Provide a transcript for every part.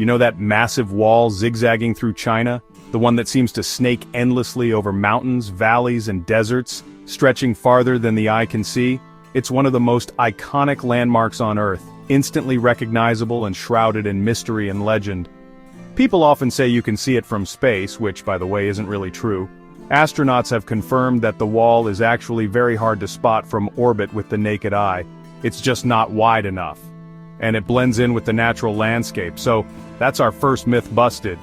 You know that massive wall zigzagging through China? The one that seems to snake endlessly over mountains, valleys, and deserts, stretching farther than the eye can see? It's one of the most iconic landmarks on Earth, instantly recognizable and shrouded in mystery and legend. People often say you can see it from space, which, by the way, isn't really true. Astronauts have confirmed that the wall is actually very hard to spot from orbit with the naked eye. It's just not wide enough. And it blends in with the natural landscape, so that's our first myth busted.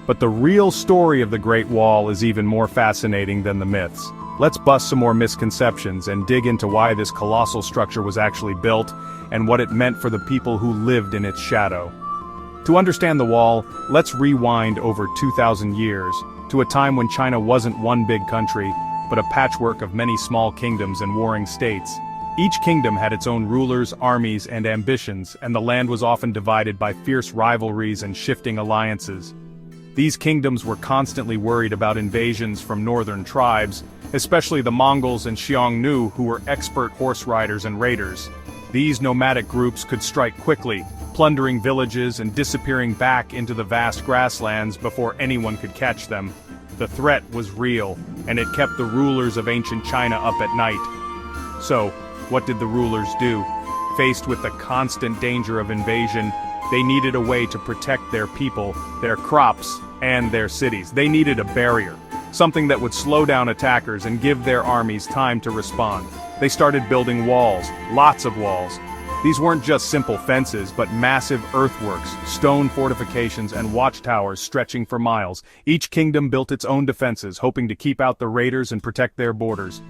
But the real story of the Great Wall is even more fascinating than the myths. Let's bust some more misconceptions and dig into why this colossal structure was actually built and what it meant for the people who lived in its shadow. To understand the wall, let's rewind over 2,000 years, to a time when China wasn't one big country, but a patchwork of many small kingdoms and warring states. Each kingdom had its own rulers, armies, and ambitions, and the land was often divided by fierce rivalries and shifting alliances. These kingdoms were constantly worried about invasions from northern tribes, especially the Mongols and Xiongnu, who were expert horse riders and raiders. These nomadic groups could strike quickly, plundering villages and disappearing back into the vast grasslands before anyone could catch them. The threat was real, and it kept the rulers of ancient China up at night. So, what did the rulers do? Faced with the constant danger of invasion, they needed a way to protect their people, their crops, and their cities. They needed a barrier, something that would slow down attackers and give their armies time to respond. They started building walls, lots of walls. These weren't just simple fences, but massive earthworks, stone fortifications, and watchtowers stretching for miles. Each kingdom built its own defenses, hoping to keep out the raiders and protect their borders.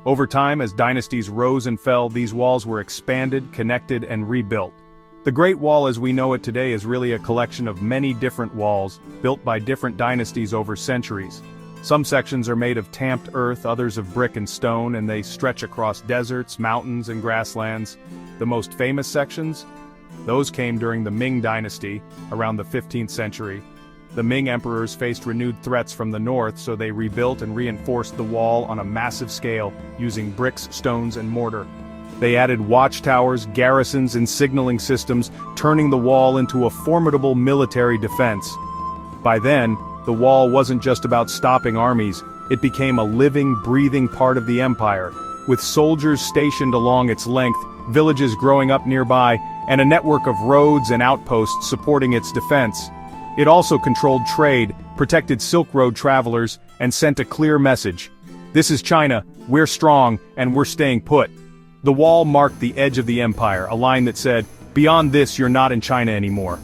Over time, as dynasties rose and fell, these walls were expanded, connected, and rebuilt. The Great Wall as we know it today is really a collection of many different walls, built by different dynasties over centuries. Some sections are made of tamped earth, others of brick and stone, and they stretch across deserts, mountains, and grasslands. The most famous sections? Those came during the Ming Dynasty, around the 15th century. The Ming emperors faced renewed threats from the north, so they rebuilt and reinforced the wall on a massive scale, using bricks, stones, and mortar. They added watchtowers, garrisons, and signaling systems, turning the wall into a formidable military defense. By then, the wall wasn't just about stopping armies, it became a living, breathing part of the empire, with soldiers stationed along its length, villages growing up nearby, and a network of roads and outposts supporting its defense. It also controlled trade, protected Silk Road travelers, and sent a clear message. This is China, we're strong, and we're staying put. The wall marked the edge of the empire, a line that said, beyond this you're not in China anymore.